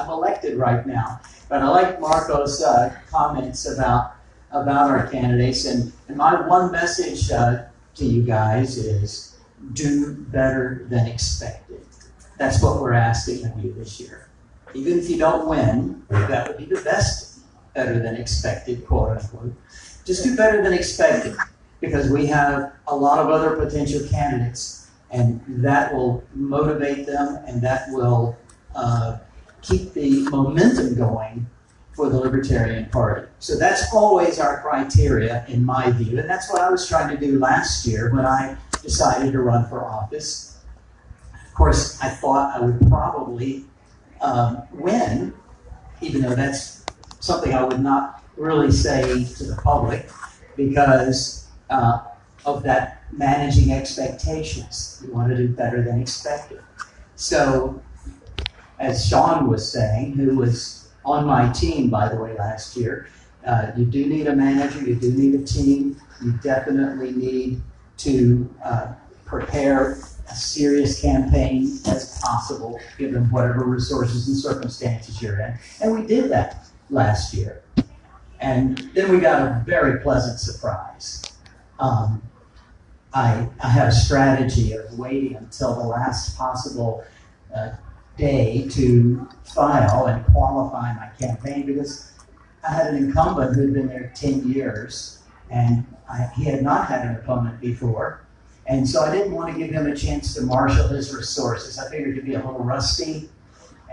I'm elected right now. But I like Marco's comments about our candidates. And my one message to you guys is do better than expected. That's what we're asking of you this year. Even if you don't win, that would be the best better than expected, quote unquote. Just do better than expected, because we have a lot of other potential candidates, and that will motivate them, and that will keep the momentum going for the Libertarian Party. So that's always our criteria, in my view, and that's what I was trying to do last year when I decided to run for office. Of course, I thought I would probably win, even though that's something I would not really say to the public, because of that managing expectations. We want to do better than expected. So, as Sean was saying, who was on my team, by the way, last year, you do need a manager, you do need a team, you definitely need to prepare a serious campaign as possible, given whatever resources and circumstances you're in. And we did that last year. And then we got a very pleasant surprise. I had a strategy of waiting until the last possible day to file and qualify my campaign, because I had an incumbent who had been there 10 years, and he had not had an opponent before. And so I didn't want to give him a chance to marshal his resources. I figured he'd be a little rusty.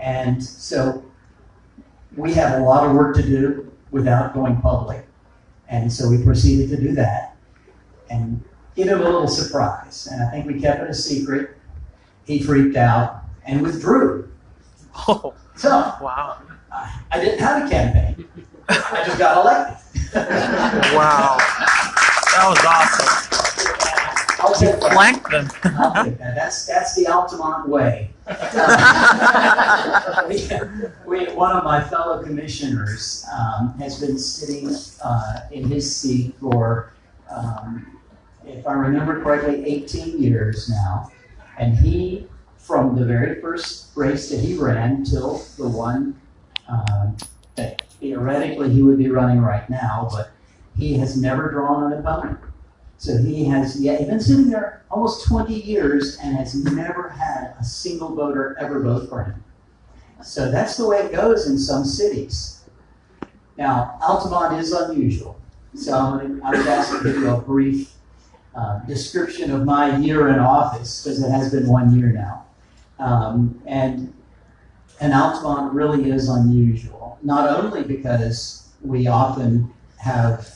And so we have a lot of work to do without going public. And so we proceeded to do that and give him a little surprise. And I think we kept it a secret. He freaked out and withdrew. Oh, so wow. I didn't have a campaign. I just got elected. Wow. That was awesome. I'll take that. Flanked them. I'll take that. That's the Altamonte way. One of my fellow commissioners has been sitting in his seat for, if I remember correctly, 18 years now. And he, from the very first race that he ran till the one that theoretically he would be running right now, but he has never drawn an opponent. So he's been sitting there almost 20 years and has never had a single voter ever vote for him. So that's the way it goes in some cities. Now, Altamonte is unusual. So I was asked to give you a brief description of my year in office, because it has been 1 year now. And Altamonte really is unusual, not only because we often have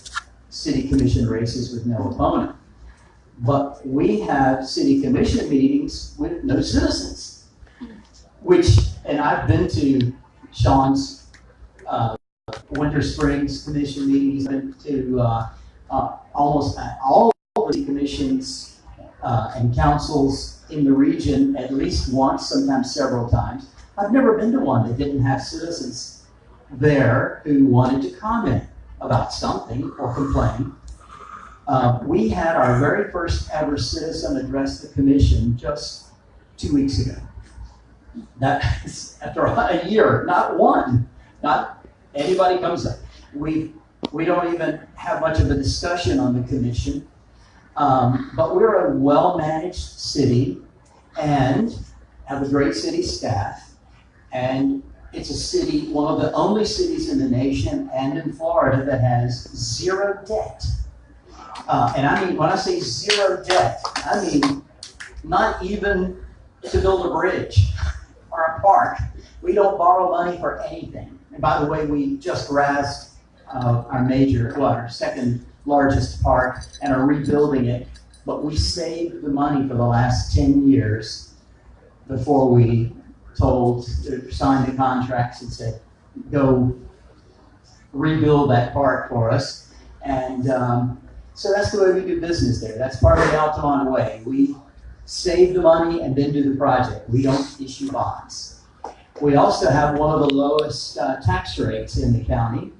city commission races with no opponent, but we have city commission meetings with no citizens, and I've been to Sean's Winter Springs commission meetings, been to almost all the city commissions and councils in the region at least once, sometimes several times. I've never been to one that didn't have citizens there who wanted to comment about something or complain. We had our very first ever citizen address the commission just 2 weeks ago. That's after a year, not one, not anybody comes up. We don't even have much of a discussion on the commission, but we're a well-managed city and have a great city staff, and it's a city, one of the only cities in the nation and in Florida that has zero debt. And I mean, when I say zero debt, I mean not even to build a bridge or a park. We don't borrow money for anything. And by the way, we just razzed our second largest park and are rebuilding it. But we saved the money for the last 10 years before we signed the contracts and said, go rebuild that park for us. And so that's the way we do business there. That's part of the Altamonte way. We save the money and then do the project. We don't issue bonds. We also have one of the lowest tax rates in the county.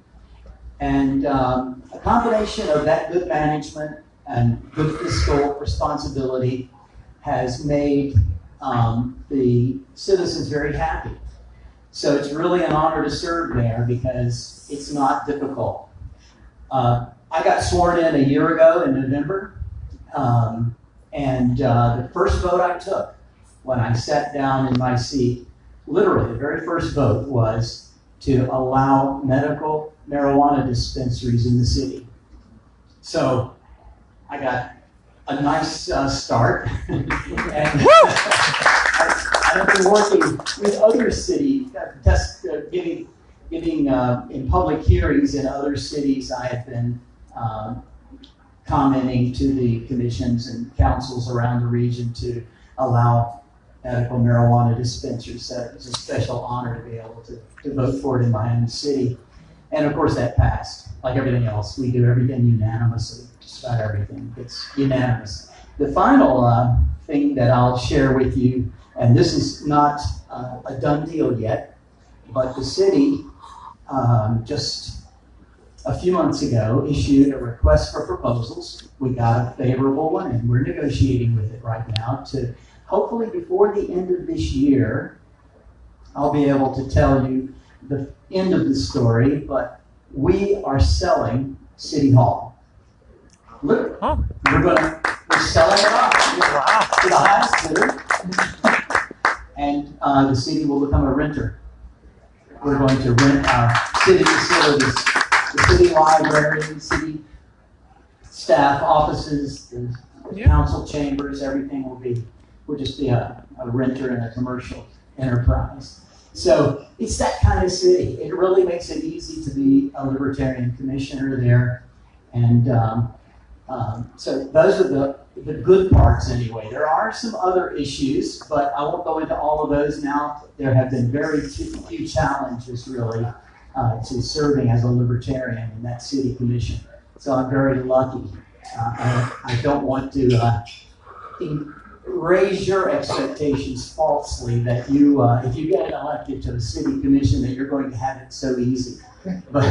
And a combination of that good management and good fiscal responsibility has made the citizens very happy. So it's really an honor to serve there because it's not difficult. I got sworn in a year ago in November, and the first vote I took when I sat down in my seat, literally the very first vote was to allow medical marijuana dispensaries in the city. So I got a nice start. And I've been working with other cities, giving in public hearings in other cities. I have been commenting to the commissions and councils around the region to allow medical marijuana dispensaries. So it's a special honor to be able to vote for it in my own city. And of course that passed. Like everything else, we do everything unanimously, just about everything. It's unanimous. The final thing that I'll share with you, and this is not a done deal yet, but the city just a few months ago issued a request for proposals. We got a favorable one, and we're negotiating with it right now to hopefully before the end of this year, I'll be able to tell you the end of the story, but we are selling City Hall. Look, we're selling it off to the highest bidder, and the city will become a renter. We're going to rent our city facilities, the city library, the city staff offices, the council chambers, everything will just be a renter in a commercial enterprise. So it's that kind of city. It really makes it easy to be a Libertarian commissioner there. And so those are the good parts anyway. There are some other issues, but I won't go into all of those now. There have been very few challenges really to serving as a Libertarian in that city commission. So I'm very lucky. I don't want to raise your expectations falsely that you, if you get elected to the city commission, that you're going to have it so easy. But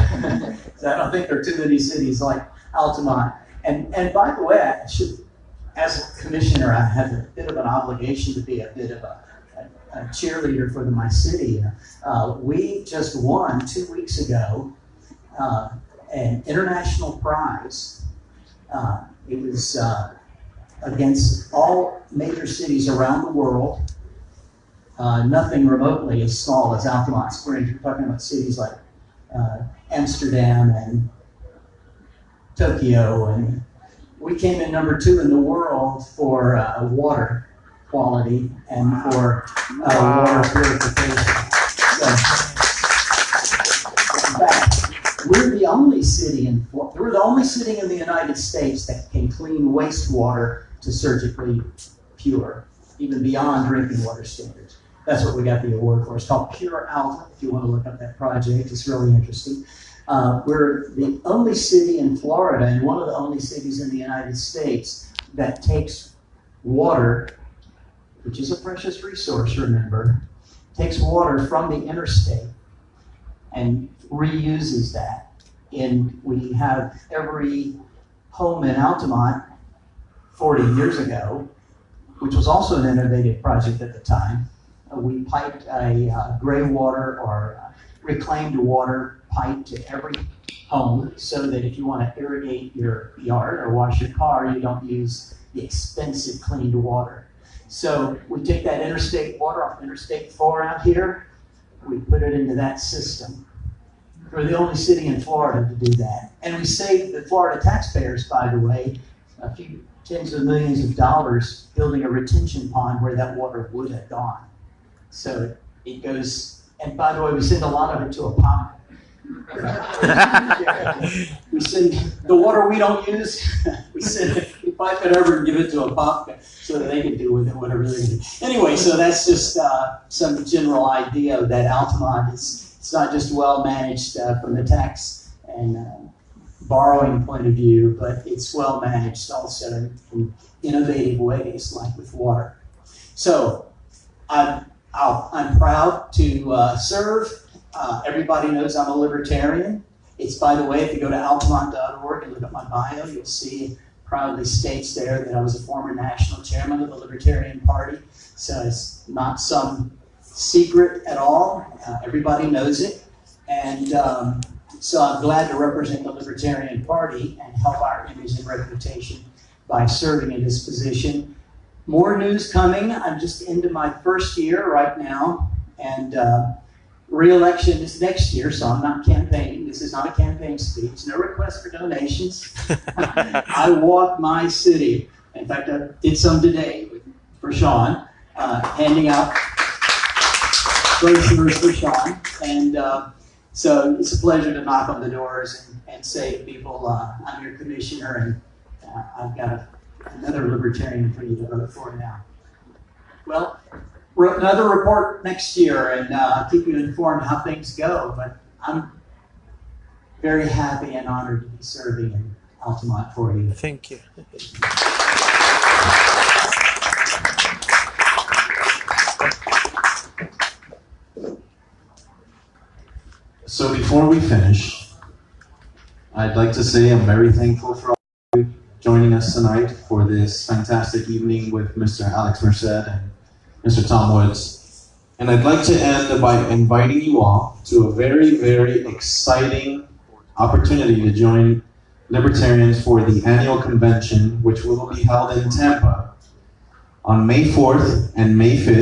so I don't think there are too many cities like Altamonte. And by the way, I should, as a commissioner, I have a bit of an obligation to be a bit of a cheerleader for my city. We just won 2 weeks ago an international prize. It was against all major cities around the world. Nothing remotely as small as Altamonte Springs. We're talking about cities like Amsterdam and Tokyo, and we came in number 2 in the world for water quality and for water purification. So, in fact, we're the only city in the United States that can clean wastewater to surgically pure, even beyond drinking water standards. That's what we got the award for. It's called Pure Alta. If you want to look up that project, it's really interesting. We're the only city in Florida and one of the only cities in the United States that takes water, which is a precious resource, remember, takes water from the interstate and reuses that. We have every home in Altamonte 40 years ago, which was also an innovative project at the time. We piped a gray water or reclaimed water pipe to every home so that if you want to irrigate your yard or wash your car, you don't use the expensive cleaned water. So we take that interstate water off Interstate 4 out here, we put it into that system. We're the only city in Florida to do that. And we saved the Florida taxpayers, by the way, a few tens of millions of dollars building a retention pond where that water would have gone. So it goes, and by the way, we send a lot of it to a pond. We send the water we don't use, we pipe it over and give it to a pump so that they can do with it whatever they do. Anyway, so that's just some general idea that Altamonte it's not just well managed from the tax and borrowing point of view, but it's well managed also in innovative ways, like with water. So I'm proud to serve. Everybody knows I'm a Libertarian. It's, by the way, if you go to altamonte.org and look at my bio, you'll see it proudly states there that I was a former national chairman of the Libertarian Party. So it's not some secret at all. Everybody knows it. And so I'm glad to represent the Libertarian Party and help our image and reputation by serving in this position. More news coming. I'm just into my first year right now, and re-election is next year, so I'm not campaigning. This is not a campaign speech. No request for donations. I walk my city. In fact, I did some today for Sean, handing out brochures for Sean. And so it's a pleasure to knock on the doors and say to people, I'm your commissioner, and I've got another Libertarian for you to vote for now. Well, another report next year, and I'll keep you informed how things go. But I'm very happy and honored to be serving in Altamonte for you. Thank you. So before we finish, I'd like to say I'm very thankful for all of you joining us tonight for this fantastic evening with Mr. Alex Merced and Mr. Tom Woods. And I'd like to end by inviting you all to a very, very exciting opportunity to join Libertarians for the annual convention, which will be held in Tampa on May 4th and May 5th.